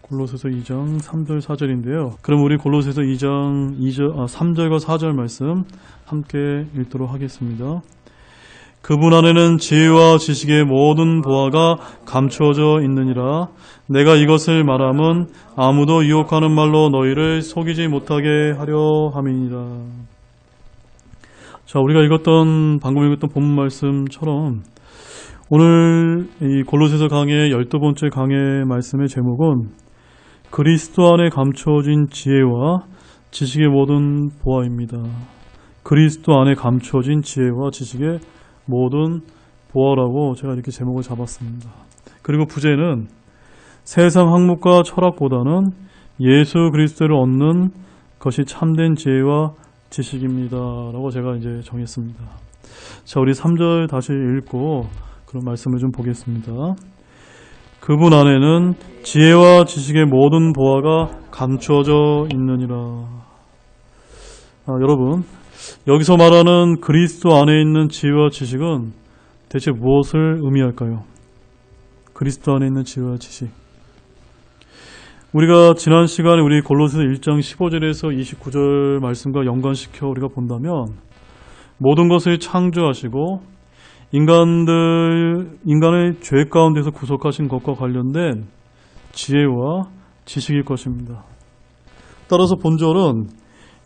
골로새서 2장 3절 4절인데요. 그럼 우리 골로새서 2장 3절과 4절 말씀 함께 읽도록 하겠습니다. 그분 안에는 지혜와 지식의 모든 보화가 감추어져 있느니라. 내가 이것을 말함은 아무도 유혹하는 말로 너희를 속이지 못하게 하려 함이니라. 자, 우리가 방금 읽었던 본문 말씀처럼 오늘 이 골로새서 강의 12번째 강의 말씀의 제목은 그리스도 안에 감추어진 지혜와 지식의 모든 보화입니다. 그리스도 안에 감추어진 지혜와 지식의 모든 보화라고 제가 이렇게 제목을 잡았습니다. 그리고 부제는 세상 학문과 철학보다는 예수 그리스도를 얻는 것이 참된 지혜와 지식입니다. 라고 제가 이제 정했습니다. 자, 우리 3절 다시 읽고 그런 말씀을 좀 보겠습니다. 그분 안에는 지혜와 지식의 모든 보화가 감추어져 있느니라. 여러분, 여기서 말하는 그리스도 안에 있는 지혜와 지식은 대체 무엇을 의미할까요? 그리스도 안에 있는 지혜와 지식. 우리가 지난 시간에 우리 골로새서 1장 15절에서 29절 말씀과 연관시켜 우리가 본다면 모든 것을 창조하시고 인간의 죄 가운데서 구속하신 것과 관련된 지혜와 지식일 것입니다. 따라서 본절은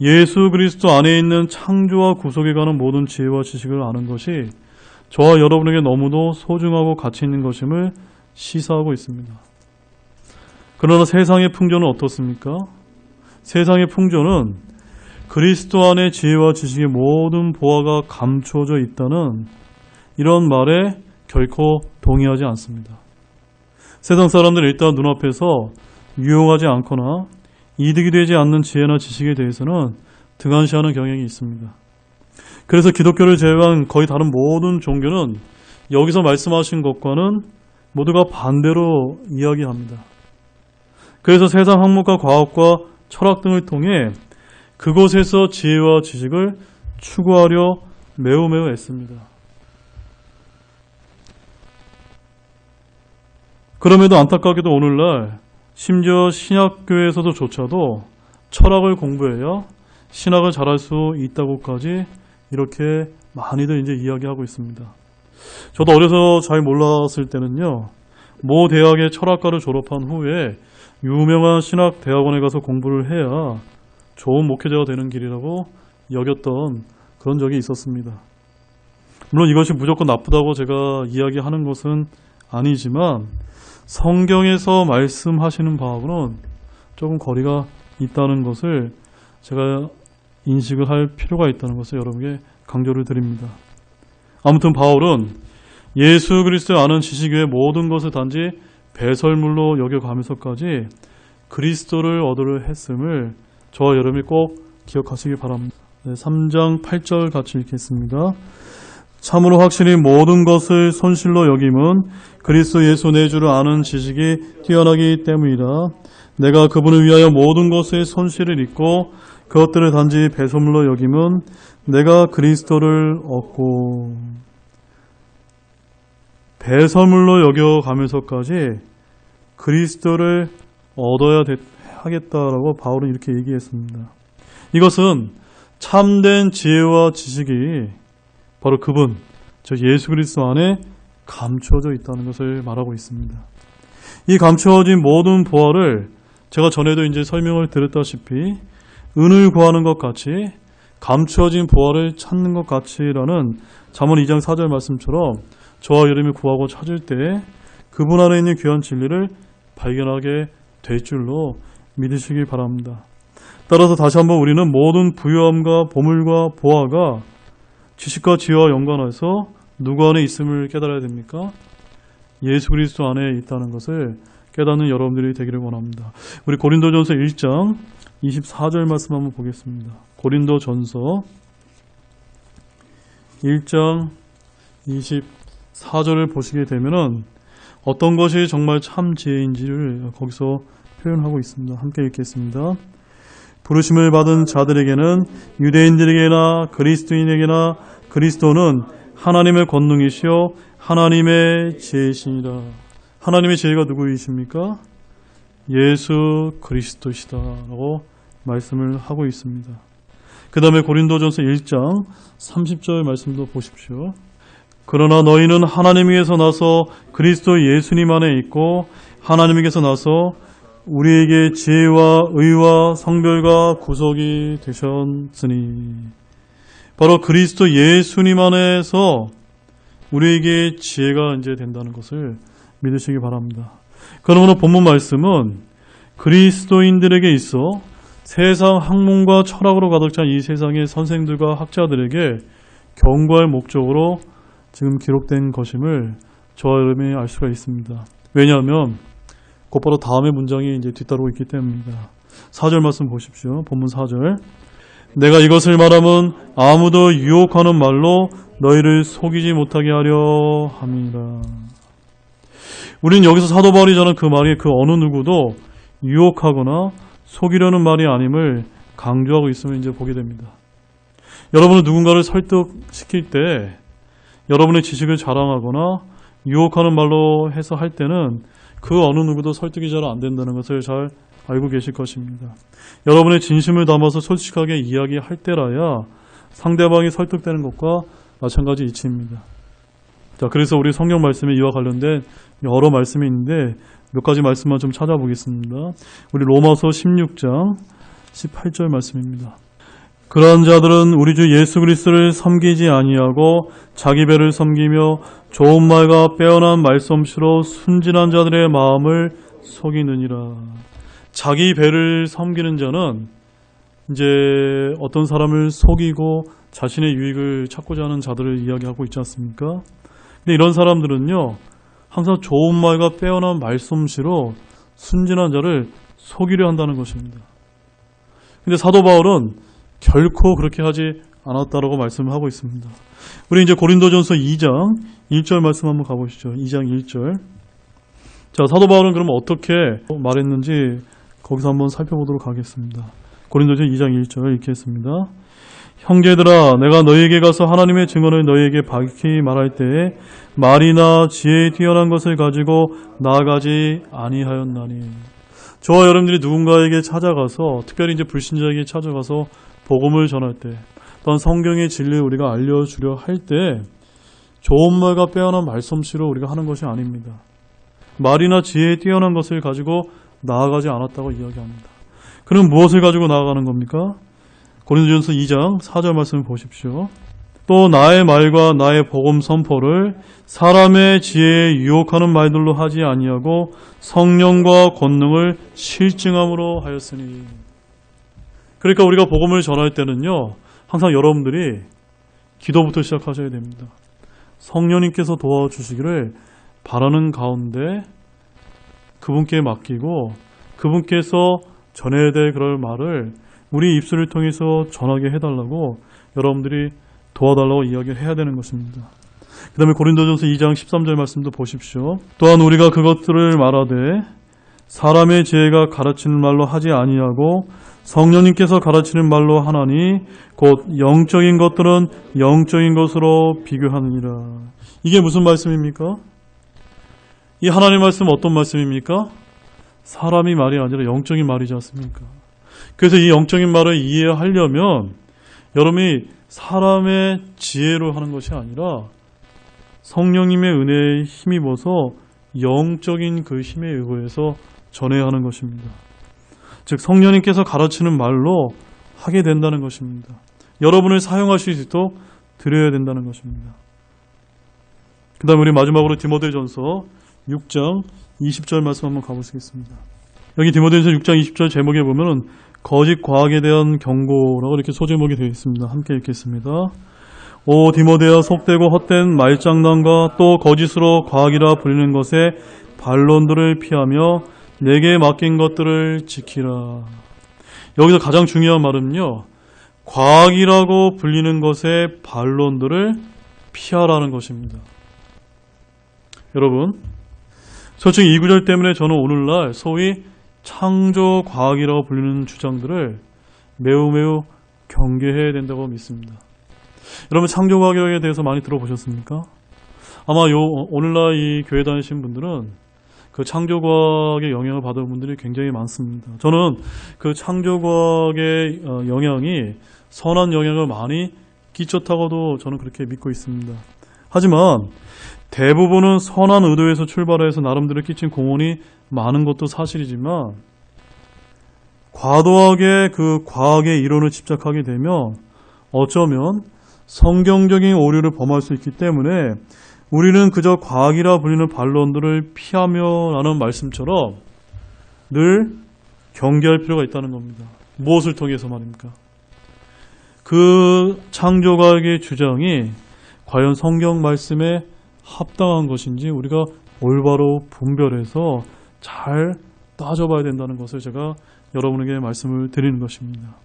예수 그리스도 안에 있는 창조와 구속에 관한 모든 지혜와 지식을 아는 것이 저와 여러분에게 너무도 소중하고 가치 있는 것임을 시사하고 있습니다. 그러나 세상의 풍조는 어떻습니까? 세상의 풍조는 그리스도 안에 지혜와 지식의 모든 보화가 감추어져 있다는 이런 말에 결코 동의하지 않습니다. 세상 사람들은 일단 눈앞에서 유용하지 않거나 이득이 되지 않는 지혜나 지식에 대해서는 등한시하는 경향이 있습니다. 그래서 기독교를 제외한 거의 다른 모든 종교는 여기서 말씀하신 것과는 모두가 반대로 이야기합니다. 그래서 세상 학문과 과학과 철학 등을 통해 그곳에서 지혜와 지식을 추구하려 매우 애씁니다. 그럼에도 안타깝게도 오늘날 심지어 신약교회에서조차도 철학을 공부해야 신학을 잘할 수 있다고까지 이렇게 많이들 이제 이야기하고 있습니다. 저도 어려서 잘 몰랐을 때는요, 모 대학의 철학과를 졸업한 후에 유명한 신학대학원에 가서 공부를 해야 좋은 목회자가 되는 길이라고 여겼던 그런 적이 있었습니다. 물론 이것이 무조건 나쁘다고 제가 이야기하는 것은 아니지만 성경에서 말씀하시는 바하고는 조금 거리가 있다는 것을 제가 인식을 할 필요가 있다는 것을 여러분에게 강조를 드립니다. 아무튼 바울은 예수 그리스도를 아는 지식 외의 모든 것을 단지 배설물로 여겨가면서까지 그리스도를 얻으려 했음을 저와 여러분이 꼭 기억하시기 바랍니다. 3장 8절 같이 읽겠습니다. 참으로 확실히 모든 것을 손실로 여김은 그리스도 예수 내 주를 아는 지식이 뛰어나기 때문이라. 내가 그분을 위하여 모든 것의 손실을 입고 그것들을 단지 배설물로 여김은 내가 그리스도를 얻고, 배설물로 여겨가면서까지 그리스도를 얻어야 하겠다라고 바울은 이렇게 얘기했습니다. 이것은 참된 지혜와 지식이 바로 그분, 즉 예수 그리스도 안에 감추어져 있다는 것을 말하고 있습니다. 이 감추어진 모든 보화를 제가 전에도 이제 설명을 드렸다시피 은을 구하는 것 같이 감추어진 보화를 찾는 것 같이라는 잠언 2장 4절 말씀처럼 저와 여러분이 구하고 찾을 때 그분 안에 있는 귀한 진리를 발견하게 될 줄로 믿으시기 바랍니다. 따라서 다시 한번 우리는 모든 부유함과 보물과 보화가 지식과 지혜와 연관해서 누구 안에 있음을 깨달아야 됩니까? 예수 그리스도 안에 있다는 것을 깨닫는 여러분들이 되기를 원합니다. 우리 고린도전서 1장 24절 말씀 한번 보겠습니다. 고린도전서 1장 24절을 보시게 되면은 어떤 것이 정말 참 지혜인지를 거기서 표현하고 있습니다. 함께 읽겠습니다. 부르심을 받은 자들에게는 유대인들에게나 그리스도인에게나 그리스도는 하나님의 권능이시요 하나님의 지혜이시니라. 하나님의 지혜가 누구이십니까? 예수 그리스도시다라고 말씀을 하고 있습니다. 그 다음에 고린도전서 1장 30절 말씀도 보십시오. 그러나 너희는 하나님에게서 나서 그리스도 예수님 안에 있고 하나님에게서 나서 우리에게 지혜와 의와 성별과 구속이 되셨으니, 바로 그리스도 예수님 안에서 우리에게 지혜가 이제 된다는 것을 믿으시기 바랍니다. 그러므로 본문 말씀은 그리스도인들에게 있어 세상 학문과 철학으로 가득 찬 이 세상의 선생들과 학자들에게 경고할 목적으로 지금 기록된 것임을 저와 여러분이 알 수가 있습니다. 왜냐하면 곧바로 다음의 문장이 이제 뒤따르고 있기 때문입니다. 4절 말씀 보십시오. 본문 4절. 내가 이것을 말하면 아무도 유혹하는 말로 너희를 속이지 못하게 하려 함이라. 우리는 여기서 사도 바울이 전한 그 말이 그 어느 누구도 유혹하거나 속이려는 말이 아님을 강조하고 있음을 이제 보게 됩니다. 여러분은 누군가를 설득시킬 때 여러분의 지식을 자랑하거나 유혹하는 말로 해서 할 때는 그 어느 누구도 설득이 잘 안 된다는 것을 잘 알고 계실 것입니다. 여러분의 진심을 담아서 솔직하게 이야기할 때라야 상대방이 설득되는 것과 마찬가지 이치입니다. 자, 그래서 우리 성경 말씀에 이와 관련된 여러 말씀이 있는데 몇 가지 말씀만 좀 찾아보겠습니다. 우리 로마서 16장 18절 말씀입니다. 그러한 자들은 우리 주 예수 그리스도를 섬기지 아니하고 자기 배를 섬기며 좋은 말과 빼어난 말솜씨로 순진한 자들의 마음을 속이느니라. 자기 배를 섬기는 자는 이제 어떤 사람을 속이고 자신의 유익을 찾고자 하는 자들을 이야기하고 있지 않습니까? 근데 이런 사람들은요, 항상 좋은 말과 빼어난 말솜씨로 순진한 자를 속이려 한다는 것입니다. 근데 사도 바울은 결코 그렇게 하지 않았다라고 말씀을 하고 있습니다. 우리 이제 고린도전서 2장 1절 말씀 한번 가보시죠. 2장 1절. 자, 사도 바울은 그럼 어떻게 말했는지 거기서 한번 살펴보도록 하겠습니다. 고린도전서 2장 1절 읽겠습니다. 형제들아, 내가 너희에게 가서 하나님의 증언을 너희에게 밝히 말할 때에 말이나 지혜에 뛰어난 것을 가지고 나아가지 아니하였나니. 저와 여러분들이 누군가에게 찾아가서, 특별히 이제 불신자에게 찾아가서 복음을 전할 때, 또한 성경의 진리를 우리가 알려주려 할 때 좋은 말과 빼어난 말솜씨로 우리가 하는 것이 아닙니다. 말이나 지혜에 뛰어난 것을 가지고 나아가지 않았다고 이야기합니다. 그럼 무엇을 가지고 나아가는 겁니까? 고린도전서 2장 4절 말씀을 보십시오. 또 나의 말과 나의 복음 선포를 사람의 지혜에 유혹하는 말들로 하지 아니하고 성령과 권능을 실증함으로 하였으니. 그러니까 우리가 복음을 전할 때는요, 항상 여러분들이 기도부터 시작하셔야 됩니다. 성령님께서 도와주시기를 바라는 가운데 그분께 맡기고 그분께서 전해야 될 그런 말을 우리 입술을 통해서 전하게 해달라고 여러분들이 도와달라고 이야기를 해야 되는 것입니다. 그 다음에 고린도전서 2장 13절 말씀도 보십시오. 또한 우리가 그것들을 말하되 사람의 지혜가 가르치는 말로 하지 아니하고 성령님께서 가르치는 말로 하나니 곧 영적인 것들은 영적인 것으로 비교하느니라. 이게 무슨 말씀입니까? 이 하나님 말씀은 어떤 말씀입니까? 사람이 말이 아니라 영적인 말이지 않습니까? 그래서 이 영적인 말을 이해하려면 여러분이 사람의 지혜로 하는 것이 아니라 성령님의 은혜에 힘입어서 영적인 그 힘에 의거해서 전해야 하는 것입니다. 즉 성령님께서 가르치는 말로 하게 된다는 것입니다. 여러분을 사용하실 수 있도록 드려야 된다는 것입니다. 그 다음에 우리 마지막으로 디모데전서 6장 20절 말씀 한번 가보시겠습니다. 여기 디모데전서 6장 20절 제목에 보면은 거짓 과학에 대한 경고라고 이렇게 소제목이 되어 있습니다. 함께 읽겠습니다. 오 디모데야, 속되고 헛된 말장난과 또 거짓으로 과학이라 불리는 것에 반론들을 피하며 내게 맡긴 것들을 지키라. 여기서 가장 중요한 말은요, 과학이라고 불리는 것의 반론들을 피하라는 것입니다. 여러분, 솔직히 이 구절 때문에 저는 오늘날 소위 창조과학이라고 불리는 주장들을 매우 경계해야 된다고 믿습니다. 여러분, 창조과학에 대해서 많이 들어보셨습니까? 아마 오늘날 이 교회 다니신 분들은 그 창조과학의 영향을 받은 분들이 굉장히 많습니다. 저는 그 창조과학의 영향이 선한 영향을 많이 끼쳤다고도 저는 그렇게 믿고 있습니다. 하지만 대부분은 선한 의도에서 출발해서 나름대로 끼친 공헌이 많은 것도 사실이지만 과도하게 그 과학의 이론을 집착하게 되면 어쩌면 성경적인 오류를 범할 수 있기 때문에 우리는 그저 과학이라 불리는 반론들을 피하며 라는 말씀처럼 늘 경계할 필요가 있다는 겁니다. 무엇을 통해서 말입니까? 그 창조과학의 주장이 과연 성경 말씀에 합당한 것인지 우리가 올바로 분별해서 잘 따져봐야 된다는 것을 제가 여러분에게 말씀을 드리는 것입니다.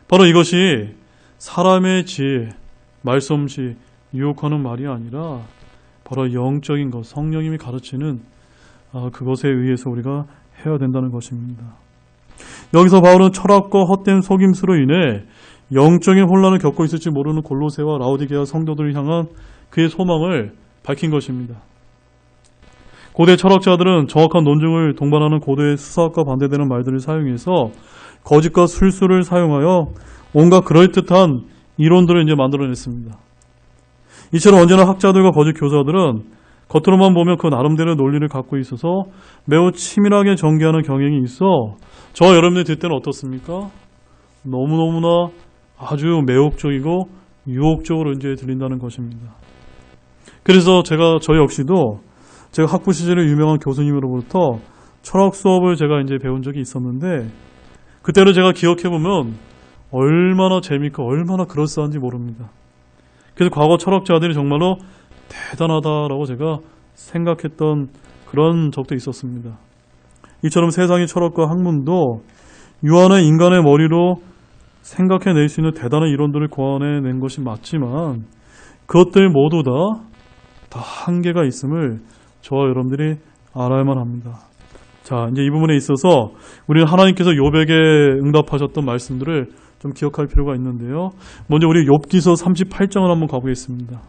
바로 이것이 사람의 지혜, 말솜씨, 유혹하는 말이 아니라 바로 영적인 것, 성령님이 가르치는 그것에 의해서 우리가 해야 된다는 것입니다. 여기서 바울은 철학과 헛된 속임수로 인해 영적인 혼란을 겪고 있을지 모르는 골로새와 라오디게아 성도들을 향한 그의 소망을 밝힌 것입니다. 고대 철학자들은 정확한 논증을 동반하는 고대의 수사학과 반대되는 말들을 사용해서 거짓과 술수를 사용하여 온갖 그럴듯한 이론들을 이제 만들어냈습니다. 이처럼 언제나 학자들과 거짓 교사들은 겉으로만 보면 그 나름대로 논리를 갖고 있어서 매우 치밀하게 전개하는 경향이 있어 저와 여러분들이 듣을 때는 어떻습니까? 너무너무나 아주 매혹적이고 유혹적으로 이제 들린다는 것입니다. 그래서 저 역시도 제가 학부 시절에 유명한 교수님으로부터 철학 수업을 제가 이제 배운 적이 있었는데 그때를 제가 기억해보면 얼마나 재밌고 얼마나 그럴싸한지 모릅니다. 그래서 과거 철학자들이 정말로 대단하다라고 제가 생각했던 그런 적도 있었습니다. 이처럼 세상의 철학과 학문도 유한한 인간의 머리로 생각해낼 수 있는 대단한 이론들을 고안해낸 것이 맞지만 그것들 모두 다 한계가 있음을 저와 여러분들이 알아야만 합니다. 자, 이제 이 부분에 있어서 우리는 하나님께서 욥에게 응답하셨던 말씀들을 좀 기억할 필요가 있는데요. 먼저 우리 욥기서 38장을 한번 가보겠습니다.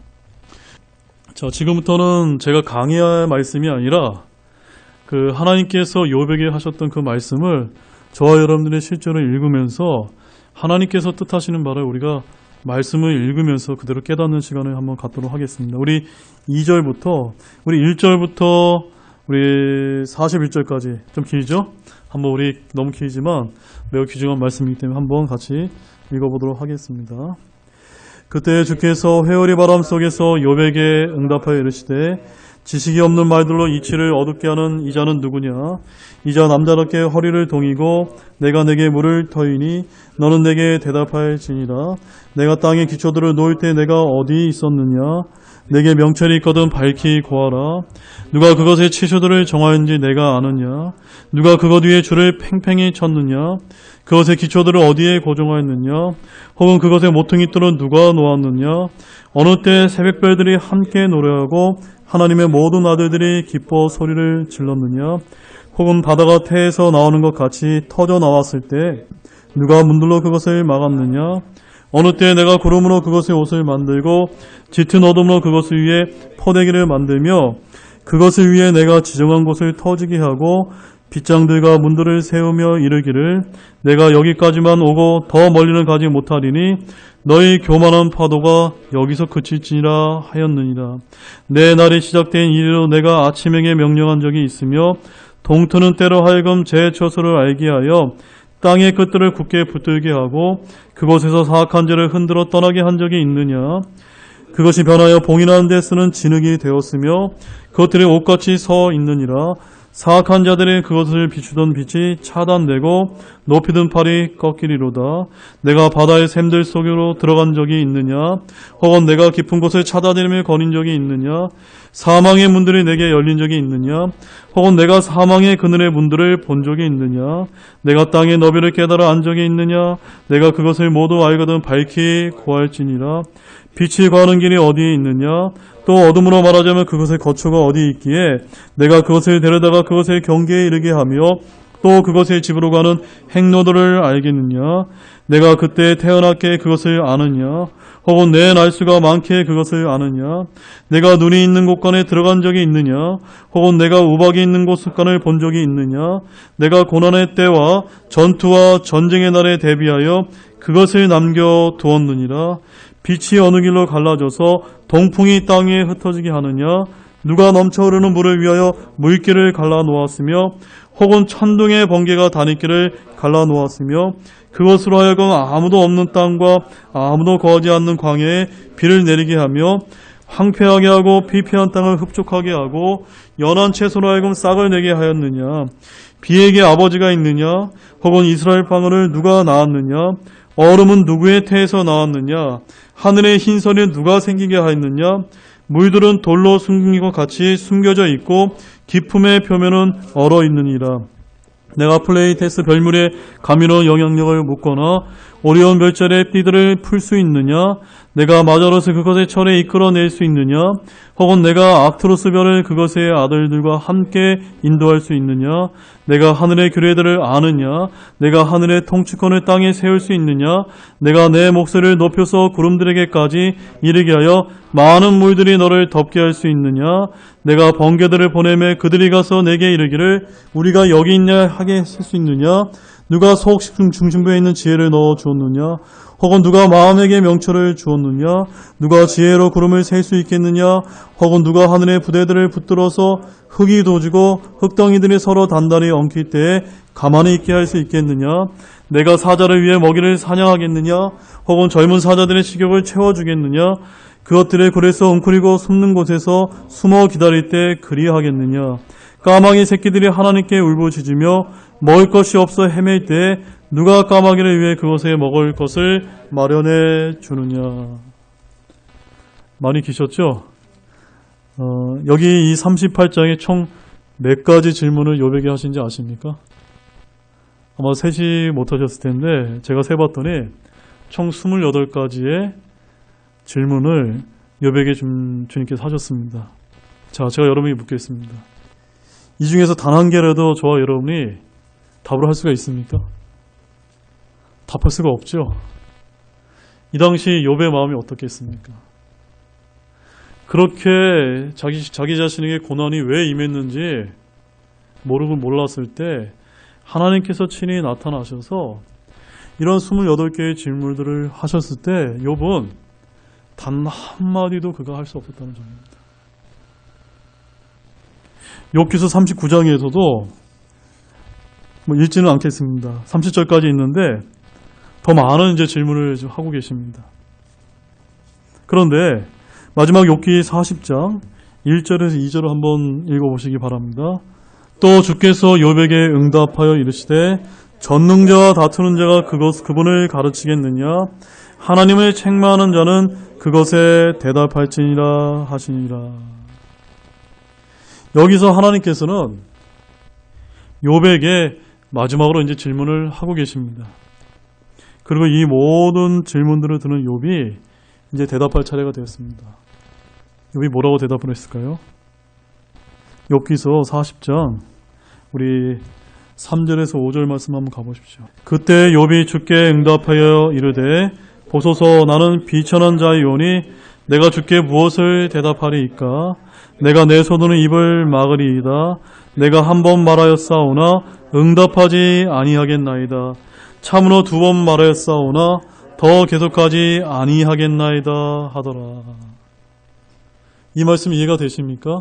자, 지금부터는 제가 강의할 말씀이 아니라 그 하나님께서 욥에게 하셨던 그 말씀을 저와 여러분들이 실제로 읽으면서 하나님께서 뜻하시는 바를 우리가 말씀을 읽으면서 그대로 깨닫는 시간을 한번 갖도록 하겠습니다. 우리 2절부터 우리 1절부터 우리 41절까지 좀 길죠? 한번 우리 너무 길지만 매우 귀중한 말씀이기 때문에 한번 같이 읽어보도록 하겠습니다. 그때 주께서 회오리 바람 속에서 욥에게 응답하여 이르시되 지식이 없는 말들로 이치를 어둡게 하는 이자는 누구냐? 이자 남자답게 허리를 동이고 내가 내게 물을 터이니 너는 내게 대답할지니라. 내가 땅의 기초들을 놓을 때 내가 어디 있었느냐? 내게 명철이 있거든 밝히 고하라. 누가 그것의 치수들을 정하였는지 내가 아느냐? 누가 그것 위에 줄을 팽팽히 쳤느냐? 그것의 기초들을 어디에 고정하였느냐? 혹은 그것의 모퉁이돌은 누가 놓았느냐? 어느 때 새벽별들이 함께 노래하고 하나님의 모든 아들들이 기뻐 소리를 질렀느냐? 혹은 바다가 태에서 나오는 것 같이 터져 나왔을 때 누가 문들러 그것을 막았느냐? 어느 때 내가 구름으로 그것의 옷을 만들고 짙은 어둠으로 그것을 위해 포대기를 만들며 그것을 위해 내가 지정한 곳을 터지게 하고 빗장들과 문들을 세우며 이르기를 내가 여기까지만 오고 더 멀리는 가지 못하리니 너희 교만한 파도가 여기서 그칠지니라 하였느니라. 내 날이 시작된 이래로 내가 아침에게 명령한 적이 있으며 동트는 때로 하여금 제 처소를 알게 하여 땅의 끝들을 굳게 붙들게 하고 그곳에서 사악한 죄를 흔들어 떠나게 한 적이 있느냐? 그것이 변하여 봉인하는 데 쓰는 진흙이 되었으며 그것들이 옷같이 서 있느니라. 사악한 자들이 그것을 비추던 빛이 차단되고 높이든 팔이 꺾이리로다. 내가 바다의 샘들 속으로 들어간 적이 있느냐? 혹은 내가 깊은 곳을 찾아다니며 거닌 적이 있느냐? 사망의 문들이 내게 열린 적이 있느냐? 혹은 내가 사망의 그늘의 문들을 본 적이 있느냐? 내가 땅의 너비를 깨달아 안 적이 있느냐? 내가 그것을 모두 알거든 밝히 고할지니라. 빛이 가는 길이 어디에 있느냐? 또 어둠으로 말하자면 그것의 거처가 어디 있기에 내가 그것을 데려다가 그것의 경계에 이르게 하며 또 그것의 집으로 가는 행로들을 알겠느냐? 내가 그때 태어났기에 그것을 아느냐? 혹은 내 날수가 많게 그것을 아느냐? 내가 눈이 있는 곳간에 들어간 적이 있느냐? 혹은 내가 우박이 있는 곳간을 본 적이 있느냐? 내가 고난의 때와 전투와 전쟁의 날에 대비하여 그것을 남겨두었느니라. 빛이 어느 길로 갈라져서 동풍이 땅에 흩어지게 하느냐? 누가 넘쳐 흐르는 물을 위하여 물길을 갈라놓았으며 혹은 천둥의 번개가 다니길을 갈라놓았으며 그것으로 하여금 아무도 없는 땅과 아무도 거하지 않는 광야에 비를 내리게 하며 황폐하게 하고 피폐한 땅을 흡족하게 하고 연한 채소로 하여금 싹을 내게 하였느냐? 비에게 아버지가 있느냐? 혹은 이스라엘 방언을 누가 낳았느냐? 얼음은 누구의 태에서 나왔느냐? 하늘의 흰선이 누가 생기게 하였느냐? 물들은 돌로 숨긴 것 같이 숨겨져 있고 깊음의 표면은 얼어 있느니라. 내가 플레이테스 별물의 가미로 영향력을 묻거나 오리온 별자리의 띠들을 풀 수 있느냐? 내가 마자로스 그것의 철에 이끌어낼 수 있느냐? 혹은 내가 악트로스 별을 그것의 아들들과 함께 인도할 수 있느냐? 내가 하늘의 규례들을 아느냐? 내가 하늘의 통치권을 땅에 세울 수 있느냐? 내가 내 목소리를 높여서 구름들에게까지 이르게 하여 많은 물들이 너를 덮게 할 수 있느냐? 내가 번개들을 보내매 그들이 가서 내게 이르기를 우리가 여기 있냐 하게 할 수 있느냐? 누가 속 중심부에 있는 지혜를 넣어 주었느냐? 혹은 누가 마음에게 명철을 주었느냐? 누가 지혜로 구름을 셀 수 있겠느냐? 혹은 누가 하늘의 부대들을 붙들어서 흙이 도지고 흙덩이들이 서로 단단히 엉킬 때에 가만히 있게 할 수 있겠느냐? 내가 사자를 위해 먹이를 사냥하겠느냐? 혹은 젊은 사자들의 식욕을 채워주겠느냐? 그것들의 굴에서 웅크리고 숨는 곳에서 숨어 기다릴 때 그리하겠느냐? 까마귀 새끼들이 하나님께 울부짖으며 먹을 것이 없어 헤맬 때 누가 까마귀를 위해 그것에 먹을 것을 마련해 주느냐? 많이 기셨죠? 여기 이 38장에 총 몇 가지 질문을 욥에게 하신지 아십니까? 아마 셋이 못하셨을 텐데 제가 세봤더니 총 28가지의 질문을 욥에게 주님께서 하셨습니다. 자, 제가 여러분에게 묻겠습니다. 이 중에서 단 한 개라도 저와 여러분이 답을 할 수가 있습니까? 답할 수가 없죠. 이 당시 욥의 마음이 어떻겠습니까? 그렇게 자기 자신에게 고난이 왜 임했는지 모르고 몰랐을 때 하나님께서 친히 나타나셔서 이런 28개의 질문들을 하셨을 때 욥은 단 한마디도 그가 할 수 없었다는 점입니다. 욥기서 39장에서도 읽지는 않겠습니다. 30절까지 있는데 더 많은 이제 질문을 하고 계십니다. 그런데 마지막 욥기 40장 1절에서 2절을 한번 읽어보시기 바랍니다. 또 주께서 욥에게 응답하여 이르시되 전능자와 다투는 자가 그분을 가르치겠느냐? 하나님을 책망하는 자는 그것에 대답할지니라 하시니라. 여기서 하나님께서는 욥에게 마지막으로 이제 질문을 하고 계십니다. 그리고 이 모든 질문들을 듣는 욥이 이제 대답할 차례가 되었습니다. 욥이 뭐라고 대답을 했을까요? 욥기서 40장 우리 3절에서 5절 말씀 한번 가보십시오. 그때 욥이 주께 응답하여 이르되 보소서 나는 비천한 자이오니 내가 주께 무엇을 대답하리이까? 내가 내 손으로 입을 막으리이다. 내가 한 번 말하였사오나 응답하지 아니하겠나이다. 참으로 2번 말하였사오나 더 계속하지 아니하겠나이다 하더라. 이 말씀 이해가 되십니까?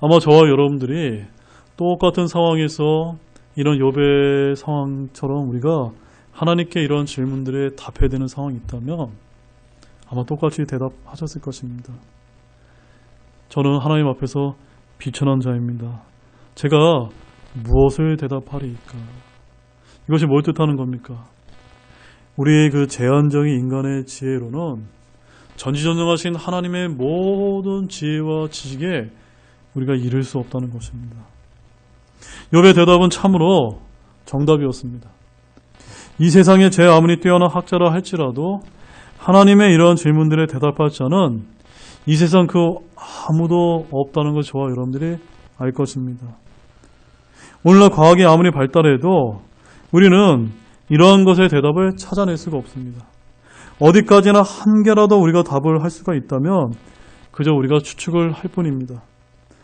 아마 저와 여러분들이 똑같은 상황에서 이런 욥의 상황처럼 우리가 하나님께 이런 질문들에 답해야 되는 상황이 있다면 아마 똑같이 대답하셨을 것입니다. 저는 하나님 앞에서 비천한 자입니다. 제가 무엇을 대답하리이까? 이것이 뭘 뜻하는 겁니까? 우리의 그 제한적인 인간의 지혜로는 전지전능하신 하나님의 모든 지혜와 지식에 우리가 이를 수 없다는 것입니다. 욥의 대답은 참으로 정답이었습니다. 이 세상에 제 아무리 뛰어난 학자라 할지라도 하나님의 이러한 질문들에 대답할 자는 이 세상 그 아무도 없다는 걸 저와 여러분들이 알 것입니다. 오늘날 과학이 아무리 발달해도 우리는 이러한 것의 대답을 찾아낼 수가 없습니다. 어디까지나 한 개라도 우리가 답을 할 수가 있다면 그저 우리가 추측을 할 뿐입니다.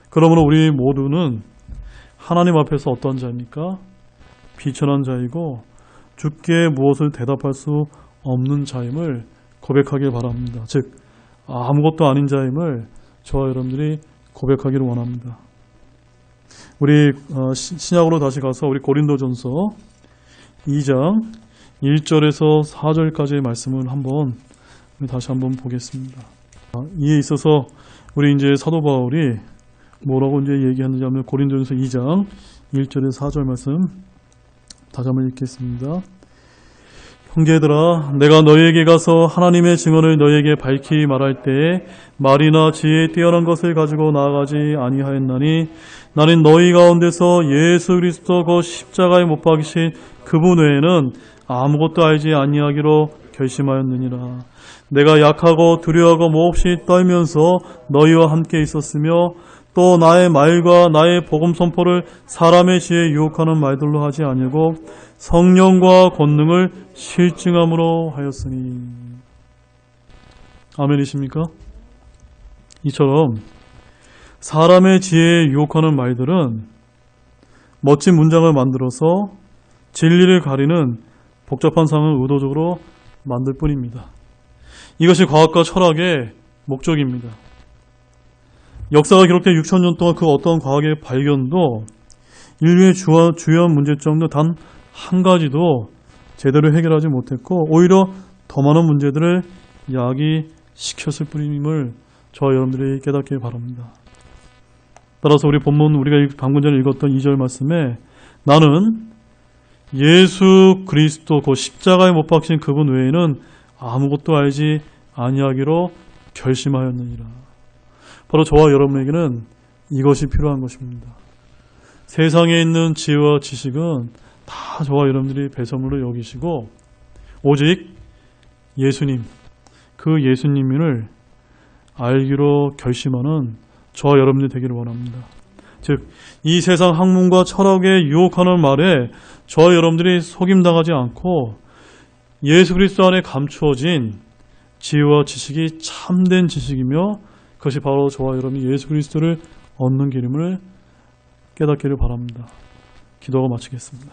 그러므로 우리 모두는 하나님 앞에서 어떤 자입니까? 비천한 자이고 주께 무엇을 대답할 수 없는 자임을 고백하길 바랍니다. 즉 아무것도 아닌 자임을 저와 여러분들이 고백하기를 원합니다. 우리 신약으로 다시 가서 우리 고린도전서 2장 1절에서 4절까지의 말씀을 다시 한번 보겠습니다. 이에 있어서 우리 이제 사도 바울이 뭐라고 이제 얘기하는지 하면 고린도전서 2장 1절에서 4절 말씀 다시 한번 읽겠습니다. 형제들아, 내가 너희에게 가서 하나님의 증언을 너희에게 밝히 말할 때에 말이나 지혜에 뛰어난 것을 가지고 나아가지 아니하였나니 나는 너희 가운데서 예수 그리스도 그 십자가에 못 박이신 그분 외에는 아무것도 알지 아니하기로 결심하였느니라. 내가 약하고 두려워하고 몹시 떨면서 너희와 함께 있었으며 또 나의 말과 나의 복음 선포를 사람의 지혜에 유혹하는 말들로 하지 아니하고 성령과 권능을 실증함으로 하였으니. 아멘이십니까? 이처럼 사람의 지혜에 유혹하는 말들은 멋진 문장을 만들어서 진리를 가리는 복잡한 상황을 의도적으로 만들 뿐입니다. 이것이 과학과 철학의 목적입니다. 역사가 기록된 6,000년 동안 그 어떤 과학의 발견도 인류의 주요한 문제점도 단 한 가지도 제대로 해결하지 못했고 오히려 더 많은 문제들을 야기시켰을 뿐임을 저와 여러분들이 깨닫길 바랍니다. 따라서 우리 본문 우리가 방금 전에 읽었던 2절 말씀에 나는 예수 그리스도 그 십자가에 못 박힌 그분 외에는 아무것도 알지 아니하기로 결심하였느니라. 바로 저와 여러분에게는 이것이 필요한 것입니다. 세상에 있는 지혜와 지식은 다 저와 여러분들이 배설물로 여기시고 오직 예수님, 그 예수님을 알기로 결심하는 저와 여러분들이 되기를 원합니다. 즉, 이 세상 학문과 철학에 유혹하는 말에 저와 여러분들이 속임당하지 않고 예수 그리스도 안에 감추어진 지혜와 지식이 참된 지식이며 그것이 바로 저와 여러분이 예수 그리스도를 얻는 길임을 깨닫기를 바랍니다. 기도하고 마치겠습니다.